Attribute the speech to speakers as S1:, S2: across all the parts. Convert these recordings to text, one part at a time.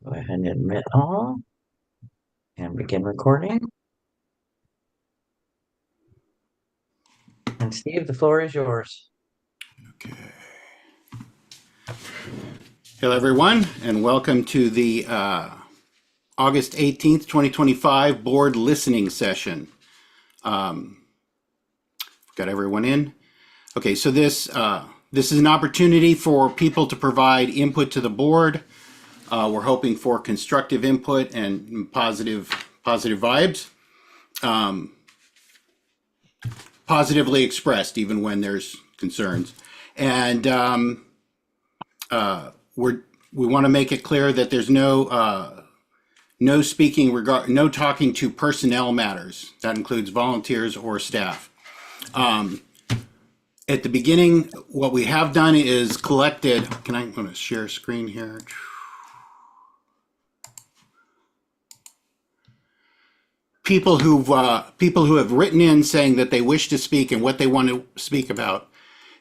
S1: Go ahead and admit all and begin recording. And Steve, the floor is yours.
S2: Okay. Hello, everyone, and welcome to the August 18th, 2025 board listening session. Got everyone in? Okay, so this is an opportunity for people to provide input to the board. We're hoping for constructive input and positive vibes, positively expressed, even when there's concerns. And we want to make it clear that there's no speaking no talking to personnel matters. That includes volunteers or staff. At the beginning, what we have done is collected. I'm going to share screen here. People who have written in saying that they wish to speak and what they want to speak about.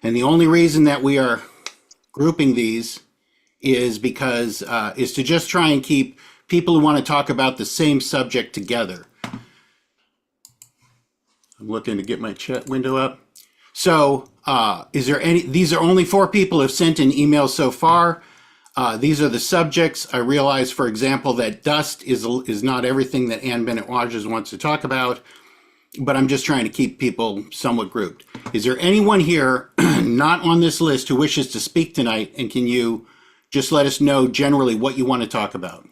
S2: And the only reason that we are grouping these is because is to just try and keep people who want to talk about the same subject together. I'm looking to get my chat window up. So is there any, these are only 4 people who have sent an email so far. These are the subjects. I realize, for example, that dust is not everything that Ann Bennett Rogers wants to talk about, but I'm just trying to keep people somewhat grouped. Is there anyone here not on this list who wishes to speak tonight, and can you just let us know generally what you want to talk about?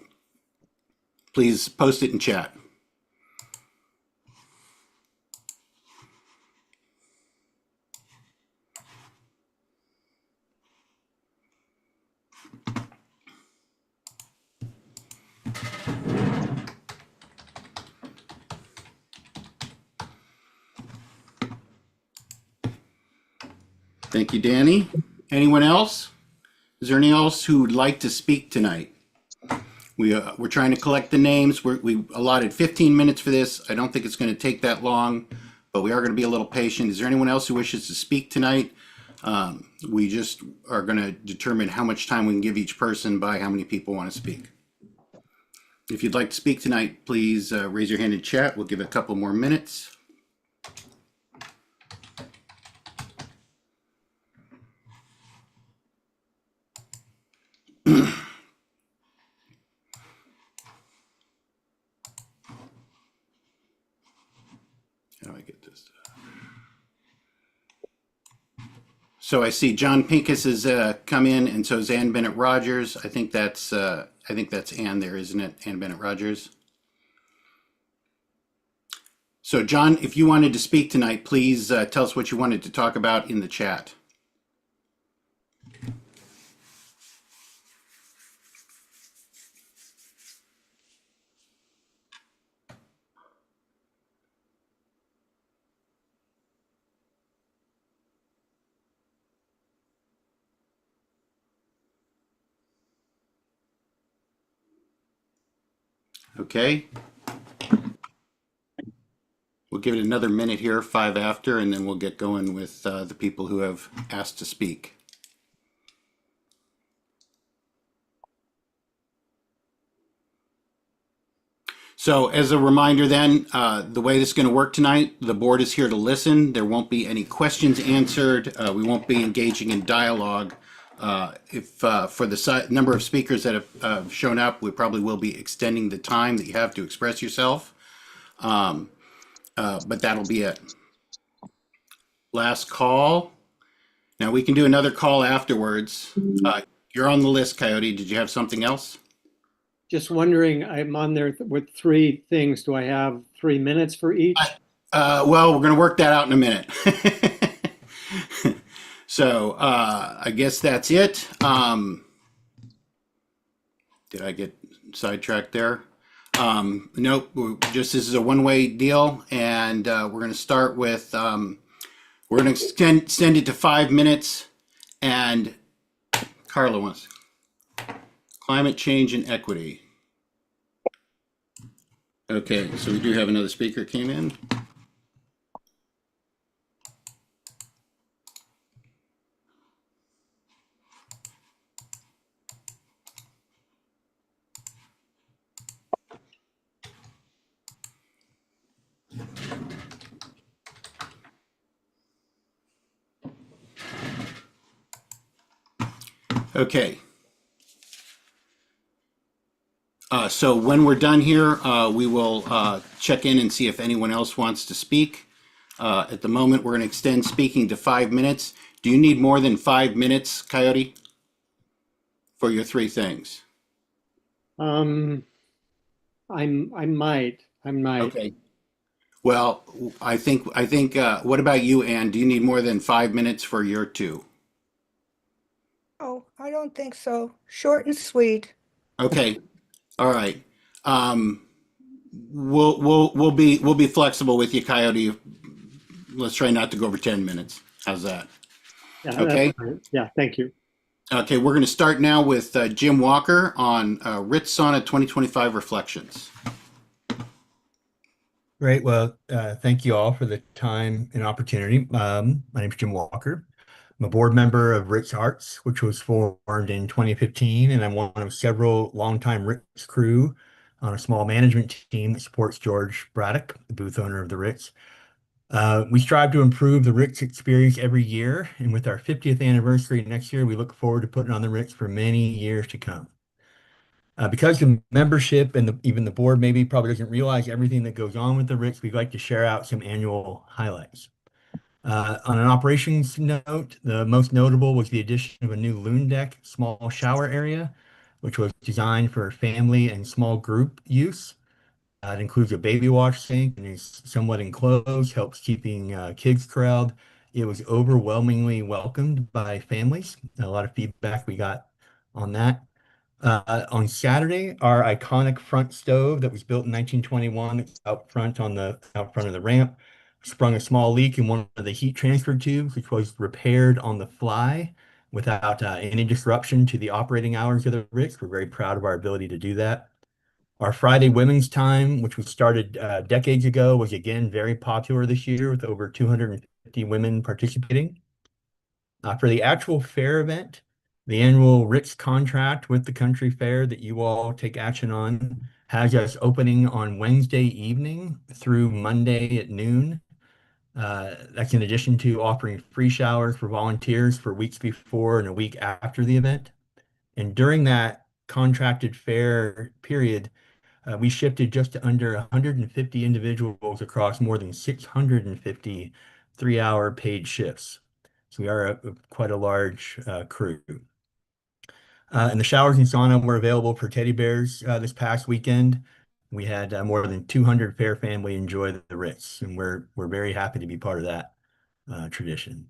S2: Please post it in chat. Thank you, Danny. Anyone else? Is there anyone else who would like to speak tonight? We're trying to collect the names. We allotted 15 minutes for this. I don't think it's going to take that long, but we are going to be a little patient. Is there anyone else who wishes to speak tonight? We just are going to determine how much time we can give each person by how many people want to speak. If you'd like to speak tonight, please raise your hand in chat. We'll give it a couple more minutes. How do I get this? So I see John Pincus has come in, and so is Ann Bennett Rogers. I think that's Ann there, isn't it? Ann Bennett Rogers. So John, if you wanted to speak tonight, please tell us what you wanted to talk about in the chat. Okay. We'll give it another minute here, 5 after, and then we'll get going with the people who have asked to speak. So as a reminder then, the way this is going to work tonight, the board is here to listen. There won't be any questions answered. We won't be engaging in dialogue. If for the number of speakers that have shown up, we probably will be extending the time that you have to express yourself. But that'll be it. Last call. Now we can do another call afterwards. You're on the list, Coyote. Did you have something else?
S3: Just wondering, I'm on there with 3 things. Do I have 3 minutes for each?
S2: Well, we're going to work that out in a minute. So I guess that's it. Did I get sidetracked there? Nope. This is a one-way deal, and we're going to start with. We're going to extend it to 5 minutes, and Carla wants climate change and equity. Okay, so we do have another speaker came in. Okay. So when we're done here, we will check in and see if anyone else wants to speak. At the moment, we're going to extend speaking to 5 minutes. Do you need more than 5 minutes, Coyote, for your three things?
S3: Um, I might.
S2: Okay. Well, I think. What about you, Ann? Do you need more than 5 minutes for your two?
S4: Oh, I don't think so. Short and sweet.
S2: Okay. All right. Um, we'll be flexible with you, Coyote. Let's try not to go over 10 minutes. How's that?
S3: Yeah, that's
S2: Okay.
S3: fine. Yeah, thank you.
S2: Okay. We're going to start now with Jim Walker on Ritz Sauna 2025 reflections.
S5: Great. Well, thank you all for the time and opportunity. My name is Jim Walker. I'm a board member of Ritz Arts, which was formed in 2015, and I'm one of several longtime Ritz crew on a small management team that supports George Braddock, the booth owner of the Ritz. We strive to improve the Ritz experience every year, and with our 50th anniversary next year, we look forward to putting on the Ritz for many years to come. Because the membership and even the board maybe probably doesn't realize everything that goes on with the Ritz, we'd like to share out some annual highlights. On an operations note, the most notable was the addition of a new loon deck small shower area, which was designed for family and small group use. It includes a baby wash sink and is somewhat enclosed, helps keeping kids corralled. It was overwhelmingly welcomed by families. A lot of feedback we got on that. On Saturday, our iconic front stove that was built in 1921, it's out front of the ramp, sprung a small leak in one of the heat transfer tubes, which was repaired on the fly without any disruption to the operating hours of the Ritz. We're very proud of our ability to do that. Our Friday Women's Time, which we started decades ago, was again very popular this year with over 250 women participating. For the actual fair event, the annual Ritz contract with the country fair that you all take action on has us opening on Wednesday evening through Monday at noon. That's in addition to offering free showers for volunteers for weeks before and a week after the event. And during that contracted fair period, we shifted just under 150 individuals across more than 650 3-hour paid shifts. So we are quite a large crew. And the showers and sauna were available for teddy bears this past weekend. We had more than 200 fair family enjoy the Ritz, and we're very happy to be part of that tradition.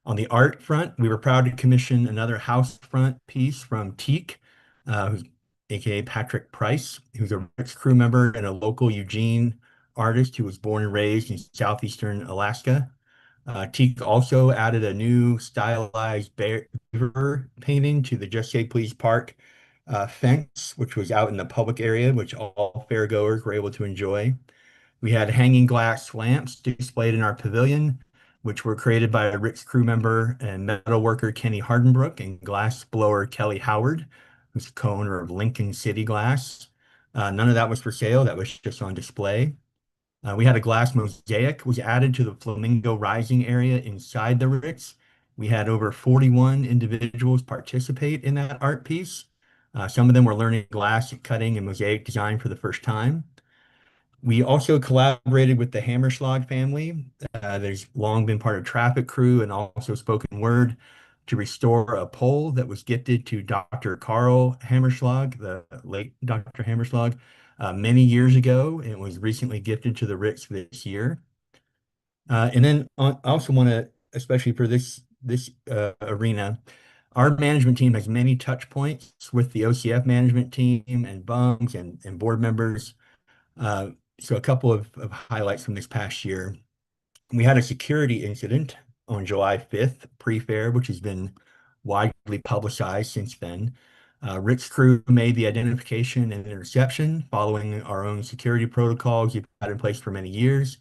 S5: On the art front, we were proud to commission another house front piece from Teak, who's aka Patrick Price, who's a Ritz crew member and a local Eugene artist who was born and raised in southeastern Alaska. Teak also added a new stylized beaver painting to the Just Say Please Park fence, which was out in the public area, which all fairgoers were able to enjoy. We had hanging glass lamps displayed in our pavilion, which were created by a Ritz crew member and metal worker Kenny Hardenbrook and glass blower Kelly Howard, who's co-owner of Lincoln City Glass. None of that was for sale. That was just on display. We had a glass mosaic was added to the Flamingo Rising area inside the Ritz. We had over 41 individuals participate in that art piece. Some of them were learning glass cutting and mosaic design for the first time. We also collaborated with the Hammerschlag family. There's long been part of traffic crew and also spoken word to restore a pole that was gifted to Dr. Carl Hammerschlag, the late Dr. Hammerschlag, many years ago. It was recently gifted to the Ritz this year. And then I also want to, especially for this arena, our management team has many touch points with the OCF management team and bums and board members. So a couple of highlights from this past year. We had a security incident on July 5th, pre-fair, which has been widely publicized since then. Ritz crew made the identification and interception following our own security protocols we've had in place for many years.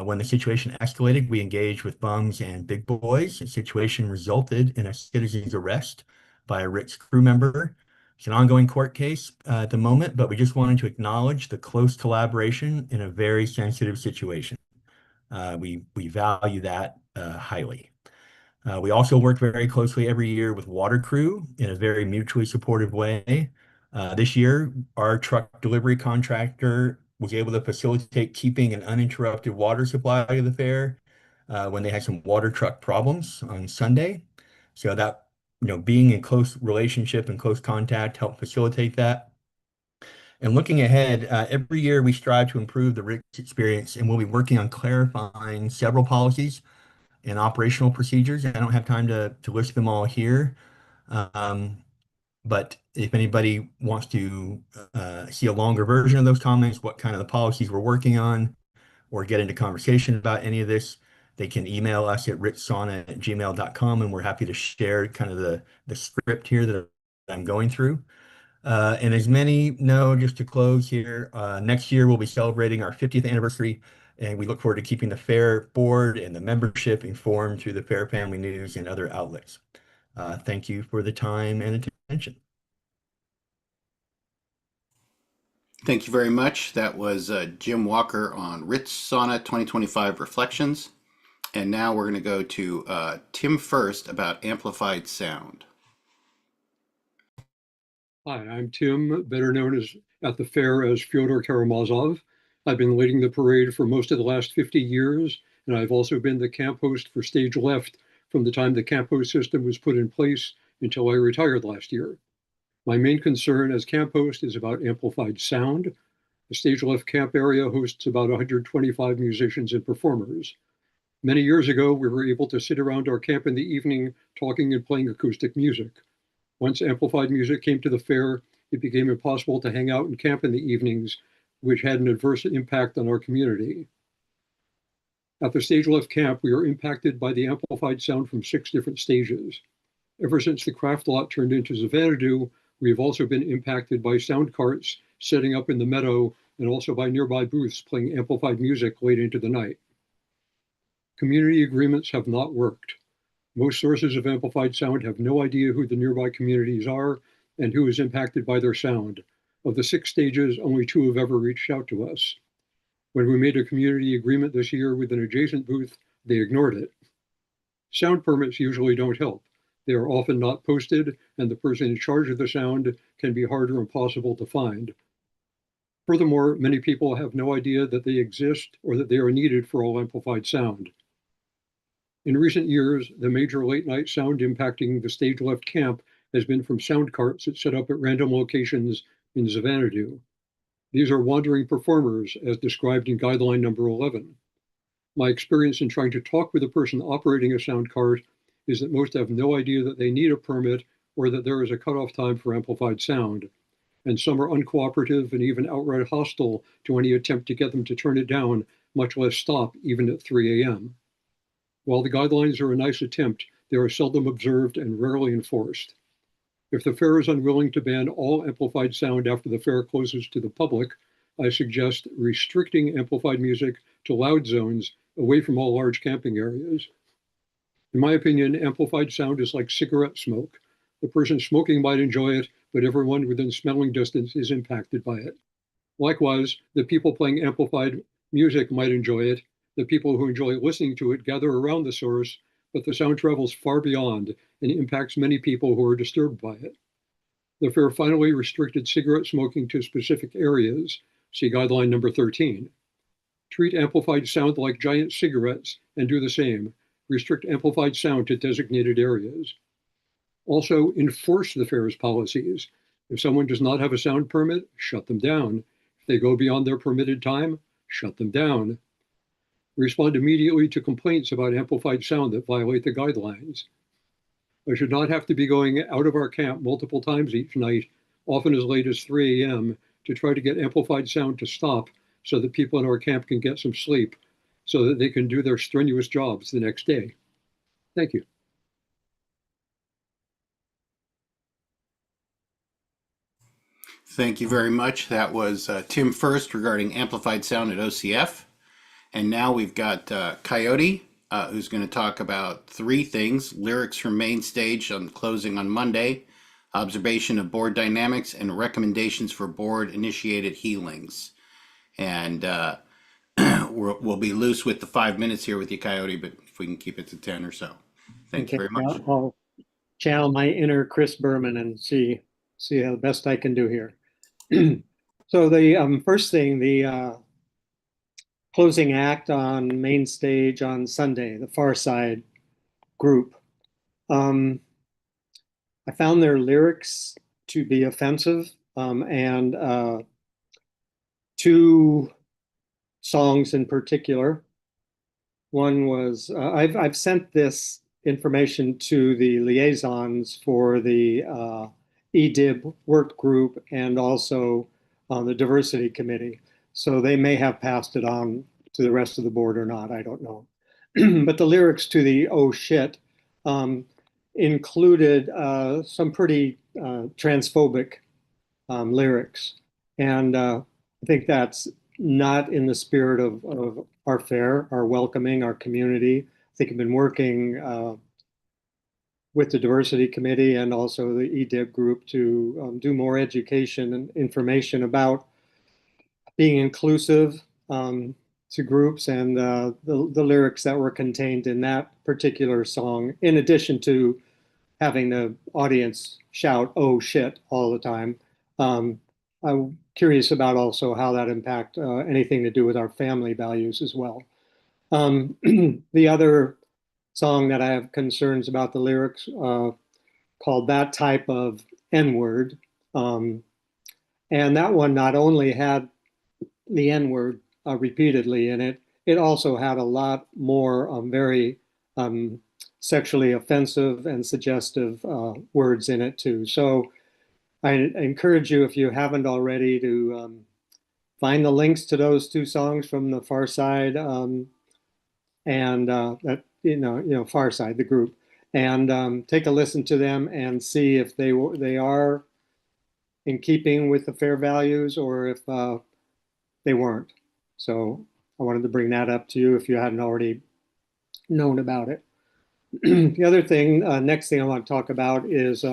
S5: When the situation escalated, we engaged with bums and big boys. The situation resulted in a citizen's arrest by a Ritz crew member. It's an ongoing court case at the moment, but we just wanted to acknowledge the close collaboration in a very sensitive situation. We value that highly. We also work very closely every year with Water Crew in a very mutually supportive way. This year, our truck delivery contractor was able to facilitate keeping an uninterrupted water supply of the fair when they had some water truck problems on Sunday. So that, being in close relationship and close contact helped facilitate that. And looking ahead, every year we strive to improve the Rick's experience, and we'll be working on clarifying several policies and operational procedures. I don't have time to list them all here. Um, but if anybody wants to see a longer version of those comments, what kind of the policies we're working on, or get into conversation about any of this, they can email us at richsauna@gmail.com, and we're happy to share kind of the script here that I'm going through. And as many know, just to close here, next year we'll be celebrating our 50th anniversary, and we look forward to keeping the Fair board and the membership informed through the Fair Family News and other outlets. Thank you for the time and attention.
S2: Thank you very much. That was Jim Walker on Ritz Sauna 2025 Reflections. And now we're going to go to Tim First about amplified sound.
S6: Hi, I'm Tim, better known at the fair as Fyodor Karamazov. I've been leading the parade for most of the last 50 years, and I've also been the camp host for Stage Left from the time the camp host system was put in place until I retired last year. My main concern as camp host is about amplified sound. The Stage Left camp area hosts about 125 musicians and performers. Many years ago, we were able to sit around our camp in the evening talking and playing acoustic music. Once amplified music came to the fair, it became impossible to hang out and camp in the evenings, which had an adverse impact on our community. At the Stage Left camp, we are impacted by the amplified sound from 6 different stages. Ever since the craft lot turned into Xanadu, we have also been impacted by sound carts setting up in the meadow and also by nearby booths playing amplified music late into the night. Community agreements have not worked. Most sources of amplified sound have no idea who the nearby communities are and who is impacted by their sound. Of the 6 stages, only 2 have ever reached out to us. When we made a community agreement this year with an adjacent booth, they ignored it. Sound permits usually don't help. They are often not posted, and the person in charge of the sound can be hard or impossible to find. Furthermore, many people have no idea that they exist or that they are needed for all amplified sound. In recent years, the major late-night sound impacting the Stage Left camp has been from sound carts that set up at random locations in Xanadu. These are wandering performers, as described in guideline number 11. My experience in trying to talk with a person operating a sound cart is that most have no idea that they need a permit or that there is a cutoff time for amplified sound, and some are uncooperative and even outright hostile to any attempt to get them to turn it down, much less stop, even at 3 a.m. While the guidelines are a nice attempt, they are seldom observed and rarely enforced. If the fair is unwilling to ban all amplified sound after the fair closes to the public, I suggest restricting amplified music to loud zones away from all large camping areas. In my opinion, amplified sound is like cigarette smoke. The person smoking might enjoy it, but everyone within smelling distance is impacted by it. Likewise, the people playing amplified music might enjoy it. The people who enjoy listening to it gather around the source, but the sound travels far beyond and impacts many people who are disturbed by it. The fair finally restricted cigarette smoking to specific areas, see guideline number 13. Treat amplified sound like giant cigarettes and do the same. Restrict amplified sound to designated areas. Also, enforce the fair's policies. If someone does not have a sound permit, shut them down. If they go beyond their permitted time, shut them down. Respond immediately to complaints about amplified sound that violate the guidelines. I should not have to be going out of our camp multiple times each night, often as late as 3 a.m., to try to get amplified sound to stop so that people in our camp can get some sleep, so that they can do their strenuous jobs the next day. Thank you.
S2: Thank you very much. That was Tim First regarding amplified sound at OCF. And now we've got Coyote, who's going to talk about 3 things: lyrics from main stage on closing on Monday, observation of board dynamics, and recommendations for board initiated healings. And we'll be loose with the 5 minutes here with you, Coyote, but if we can keep it to 10 or so. Thank you
S3: Okay,
S2: very much.
S3: I'll channel my inner Chris Berman and see how the best I can do here. So the first thing, the closing act on main stage on Sunday, the Far Side group. I found their lyrics to be offensive, and two songs in particular. One was I've sent this information to the liaisons for the EDIB work group and also on the diversity committee. So they may have passed it on to the rest of the board or not. I don't know. But the lyrics to the "Oh shit" included some pretty transphobic lyrics, and I think that's not in the spirit of our fair, our welcoming, our community. I think I've been working with the diversity committee and also the EDIB group to do more education and information about being inclusive to groups, and the lyrics that were contained in that particular song, in addition to having the audience shout "oh shit" all the time. I'm curious about also how that impact anything to do with our family values as well. The other song that I have concerns about the lyrics called "That Type of N-Word," and that one not only had the N-word repeatedly in it, it also had a lot more very sexually offensive and suggestive words in it too. So I encourage you, if you haven't already, to find the links to those two songs from the Far Side, and that Far Side, the group, and take a listen to them and see if they are in keeping with the fair values or if they weren't. So I wanted to bring that up to you if you hadn't already known about it. The other thing, next thing I want to talk about is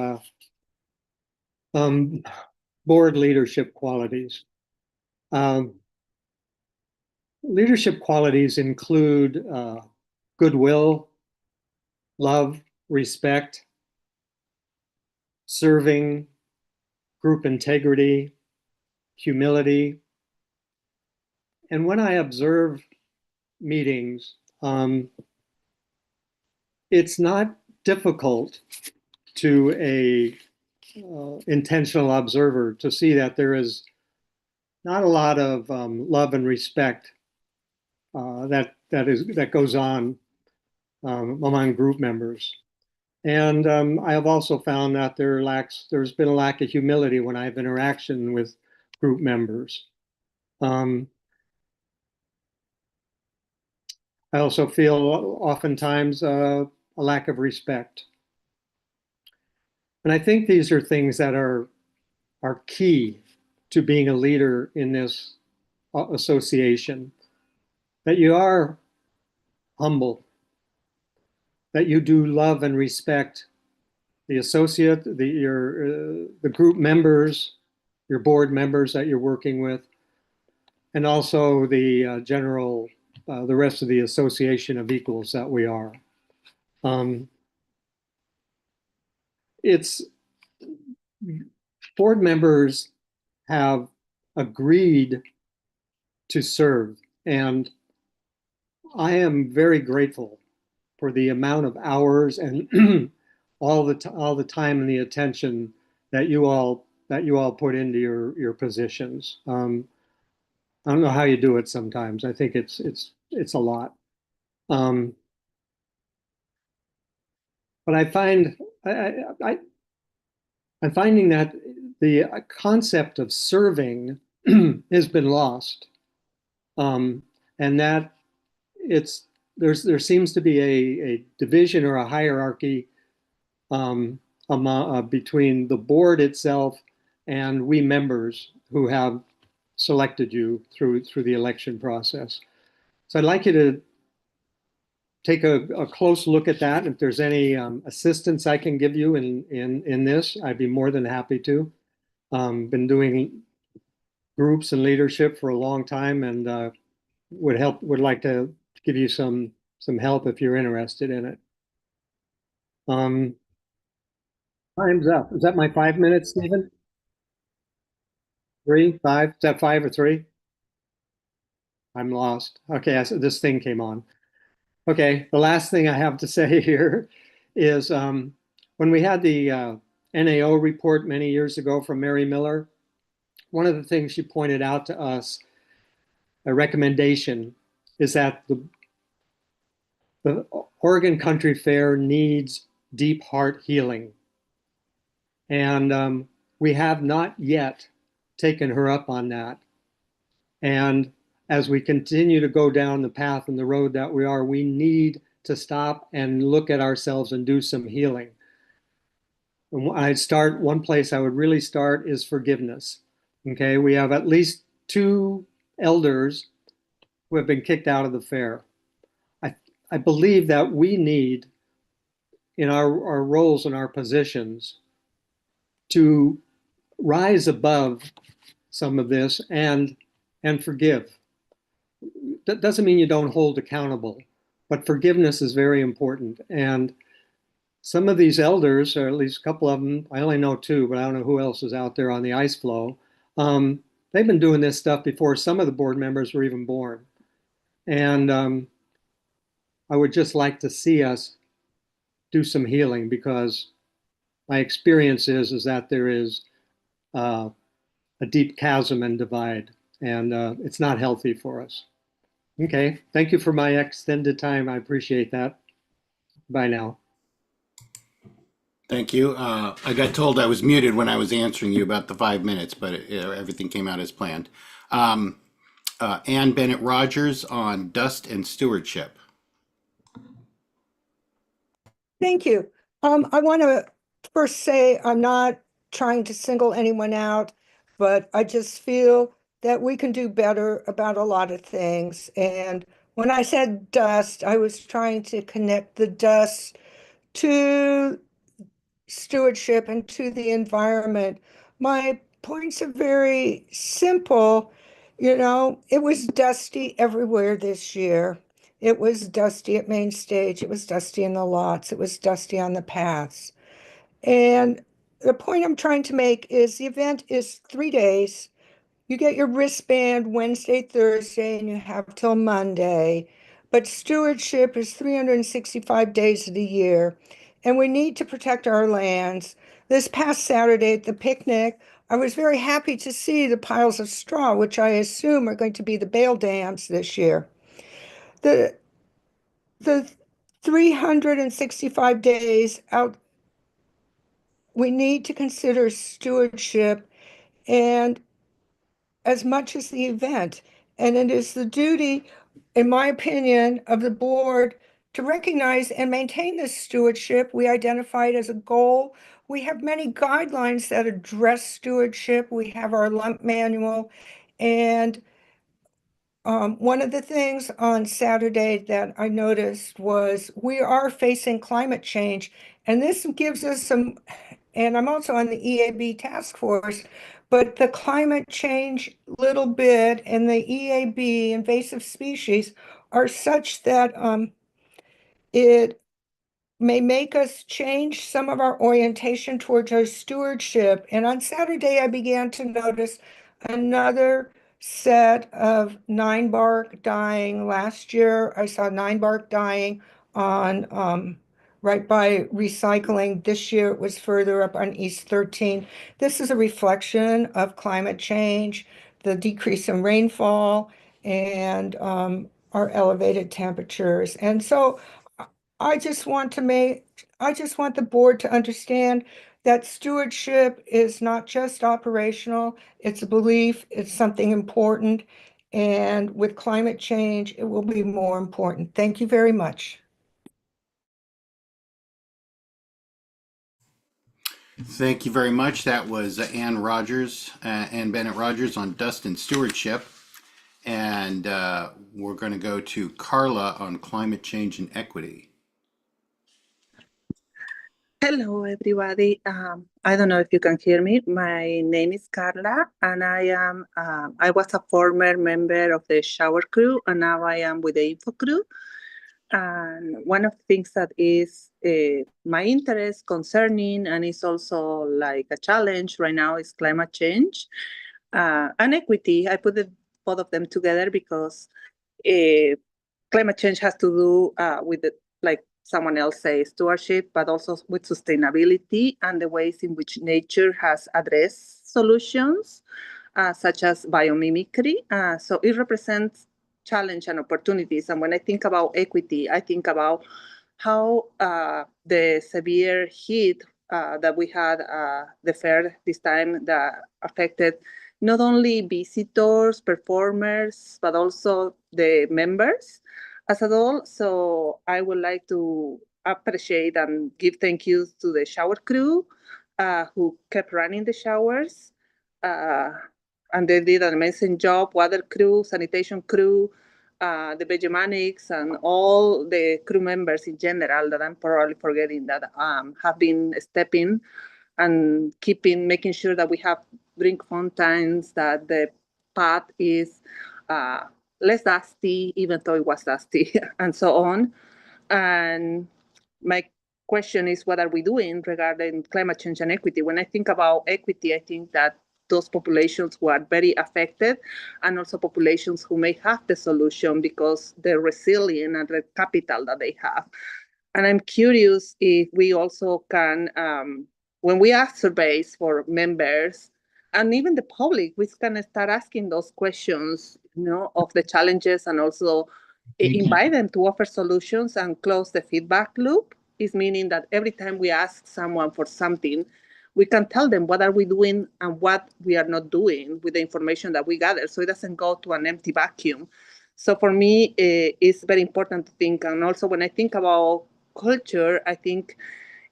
S3: board leadership qualities. Leadership qualities include goodwill, love, respect, serving, group integrity, humility. And when I observe meetings, it's not difficult to a intentional observer to see that there is not a lot of love and respect that goes on among group members. And I have also found that there's been a lack of humility when I have interaction with group members. I also feel oftentimes a lack of respect. And I think these are things that are key to being a leader in this association. That you are humble, that you do love and respect the associate, the group members, your board members that you're working with, and also the the rest of the association of equals that we are. It's board members have agreed to serve, and I am very grateful for the amount of hours and all the time and the attention that you all put into your positions. I don't know how you do it sometimes. I think it's a lot. But I find I'm finding that the concept of serving has been lost, and that there seems to be a division or a hierarchy between the board itself and we members who have selected you through the election process. So I'd like you to take a close look at that. If there's any assistance I can give you in this, I'd be more than happy to. Been doing groups and leadership for a long time, and would like to give you some help if you're interested in it. Um, time's up. Is that my 5 minutes, Stephen? 3, 5? Is that 5 or 3? I'm lost. Okay, this thing came on. Okay, the last thing I have to say here is when we had the NAO report many years ago from Mary Miller, one of the things she pointed out to us, a recommendation, is that the Oregon Country Fair needs deep heart healing. And we have not yet taken her up on that. And as we continue to go down the path and the road that we are, we need to stop and look at ourselves and do some healing. And one place I would really start is forgiveness. Okay, we have at least 2 elders who have been kicked out of the fair. I believe that we need, in our roles and our positions, to rise above some of this and forgive. That doesn't mean you don't hold accountable, but forgiveness is very important. And some of these elders, or at least a couple of them, I only know 2, but I don't know who else is out there on the ice floe. They've been doing this stuff before some of the board members were even born. And I would just like to see us do some healing, because my experience is that there is a deep chasm and divide, and it's not healthy for us. Okay, thank you for my extended time. I appreciate that. Bye now.
S2: Thank you. I got told I was muted when I was answering you about the 5 minutes, but everything came out as planned. Ann Bennett Rogers on dust and stewardship.
S4: Thank you. I want to first say I'm not trying to single anyone out, but I just feel that we can do better about a lot of things. And when I said dust, I was trying to connect the dust to stewardship and to the environment. My points are very simple. You know, it was dusty everywhere this year. It was dusty at Main Stage. It was dusty in the lots. It was dusty on the paths. And the point I'm trying to make is the event is 3 days. You get your wristband Wednesday, Thursday, and you have till Monday. But stewardship is 365 days of the year, and we need to protect our lands. This past Saturday at the picnic, I was very happy to see the piles of straw, which I assume are going to be the bale dams this year. The 365 days out, we need to consider stewardship and as much as the event. And it is the duty, in my opinion, of the board to recognize and maintain this stewardship we identified as a goal. We have many guidelines that address stewardship. We have our lump manual. And one of the things on Saturday that I noticed was we are facing climate change. And this gives us some, and I'm also on the EAB task force, but the climate change little bit and the EAB invasive species are such that it may make us change some of our orientation towards our stewardship. And on Saturday, I began to notice another set of 9-bark dying. Last year, I saw 9-bark dying on right by recycling. This year, it was further up on East 13. This is a reflection of climate change, the decrease in rainfall, and our elevated temperatures. And so I just want the board to understand that stewardship is not just operational, it's a belief, it's something important. And with climate change, it will be more important. Thank you very much.
S2: Thank you very much. That was Ann Bennett Rogers on dust and stewardship. And we're going to go to Carla on climate change and equity.
S7: Hello, everybody. I don't know if you can hear me. My name is Carla, and I was a former member of the shower crew, and now I am with the info crew. And one of the things that is my interest concerning and is also like a challenge right now is climate change and equity. I put both of them together because climate change has to do with like someone else says, stewardship, but also with sustainability and the ways in which nature has addressed solutions, such as biomimicry. So it represents challenge and opportunities. And when I think about equity, I think about how the severe heat that we had the fair this time that affected not only visitors, performers, but also the members as a whole. So I would like to appreciate and give thank yous to the shower crew who kept running the showers. And they did an amazing job, water crew, sanitation crew, the Vegemanics, and all the crew members in general that I'm probably forgetting that have been stepping and making sure that we have drink fountains, that the path is less dusty, even though it was dusty, and so on. And my question is, what are we doing regarding climate change and equity? When I think about equity, I think that those populations who are very affected and also populations who may have the solution because they're resilient and the capital that they have. And I'm curious if we also can, when we ask surveys for members and even the public, we can start asking those questions, of the challenges and also invite them to offer solutions and close the feedback loop. Is meaning that every time we ask someone for something, we can tell them what are we doing and what we are not doing with the information that we gather, so it doesn't go to an empty vacuum. So for me, it's very important to think. And also when I think about culture, I think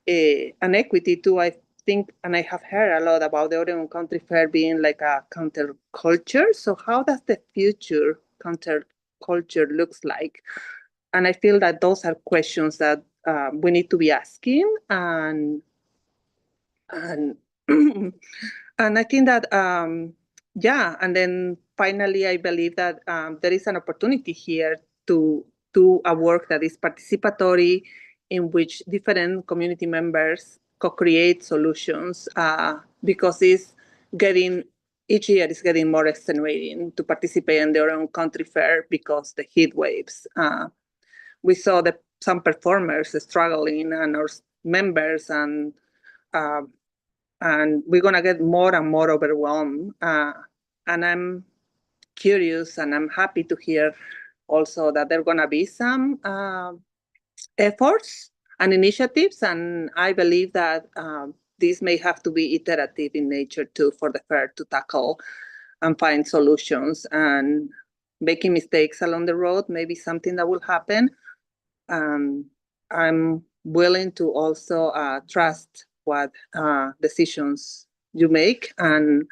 S7: and equity too, I think, and I have heard a lot about the Oregon Country Fair being like a counterculture. So how does the future counterculture looks like? And I feel that those are questions that we need to be asking. And and I think that yeah. And then finally, I believe that there is an opportunity here to do a work that is participatory, in which different community members co-create solutions, because each year is getting more extenuating to participate in their own country fair because the heat waves. We saw some performers struggling and our members, and we're gonna get more and more overwhelmed. And I'm curious, and I'm happy to hear also that there are gonna be some efforts and initiatives, and I believe that this may have to be iterative in nature too for the fair to tackle and find solutions. And making mistakes along the road may be something that will happen. I'm willing to also trust what decisions you make, and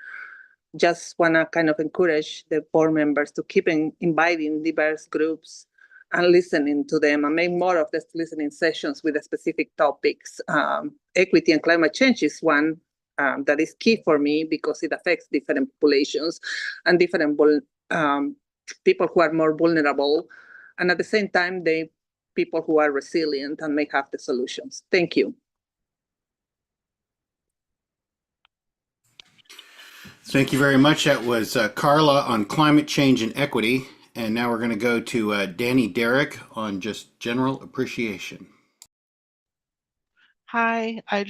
S7: just want to kind of encourage the board members to keep inviting diverse groups and listening to them, and make more of these listening sessions with the specific topics. Equity and climate change is one that is key for me because it affects different populations and different people who are more vulnerable, and at the same time, people who are resilient and may have the solutions. Thank you.
S2: Thank you very much. That was Carla on climate change and equity. And now we're going to go to Danny Derrick on just general appreciation.
S8: Hi, I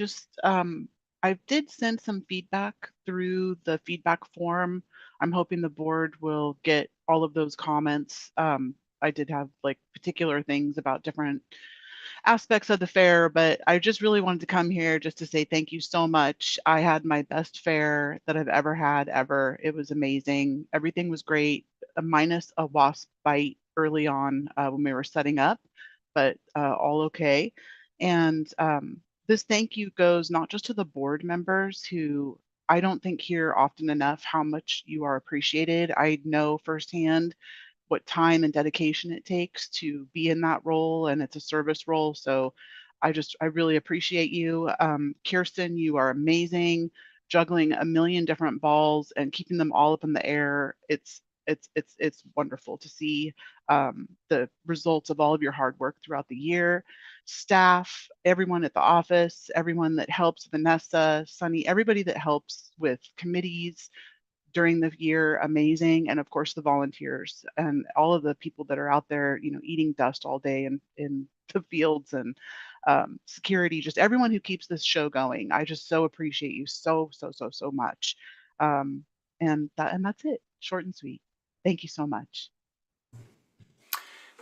S8: did send some feedback through the feedback form. I'm hoping the board will get all of those comments. I did have like particular things about different aspects of the fair, but I just really wanted to come here just to say thank you so much. I had my best fair that I've ever had ever. It was amazing. Everything was great, minus a wasp bite early on when we were setting up, but all okay. And this thank you goes not just to the board members who I don't think hear often enough how much you are appreciated. I know firsthand what time and dedication it takes to be in that role, and it's a service role. So I really appreciate you. Kirsten, you are amazing, juggling a million different balls and keeping them all up in the air. It's It's wonderful to see the results of all of your hard work throughout the year. Staff, everyone at the office, everyone that helps, Vanessa, Sunny, everybody that helps with committees during the year, amazing. And of course, the volunteers and all of the people that are out there, eating dust all day in the fields, and security, just everyone who keeps this show going. I just so appreciate you so much. And that's it. Short and sweet. Thank you so much.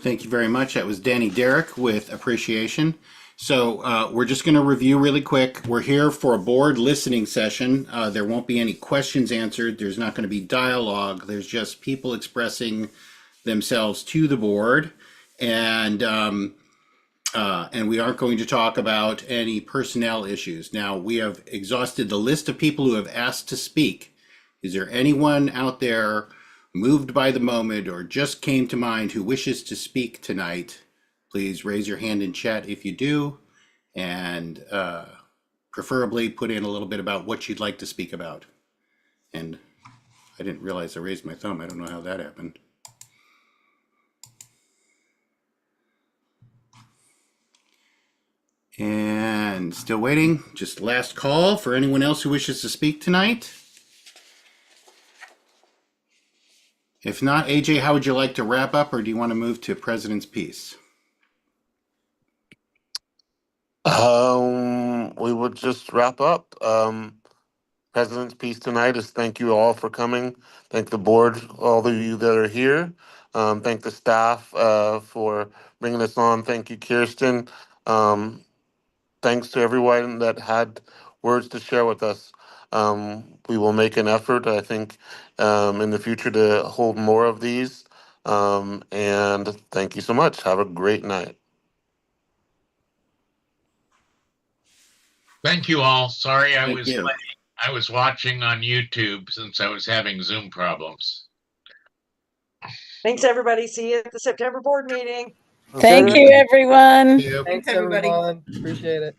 S2: Thank you very much. That was Danny Derrick with appreciation. So we're just going to review really quick. We're here for a board listening session. There won't be any questions answered. There's not going to be dialogue. There's just people expressing themselves to the board. And we aren't going to talk about any personnel issues. Now, we have exhausted the list of people who have asked to speak. Is there anyone out there moved by the moment or just came to mind who wishes to speak tonight? Please raise your hand in chat if you do, and preferably put in a little bit about what you'd like to speak about. And I didn't realize I raised my thumb. I don't know how that happened. And still waiting. Just last call for anyone else who wishes to speak tonight. If not, AJ, how would you like to wrap up, or do you want to move to President's Piece?
S9: We would just wrap up. President's Piece tonight is thank you all for coming. Thank the board, all of you that are here. Thank the staff for bringing us on. Thank you, Kirsten. Thanks to everyone that had words to share with us. We will make an effort, I think, in the future to hold more of these. And thank you so much. Have a great night.
S10: Thank you all. Sorry I
S2: Thank
S10: was
S2: you.
S10: late. I was watching on YouTube since I was having Zoom problems.
S11: Thanks, everybody. See you at the September board meeting.
S12: Thank you, everyone.
S10: Yep.
S11: Thanks, everybody.
S12: Appreciate it.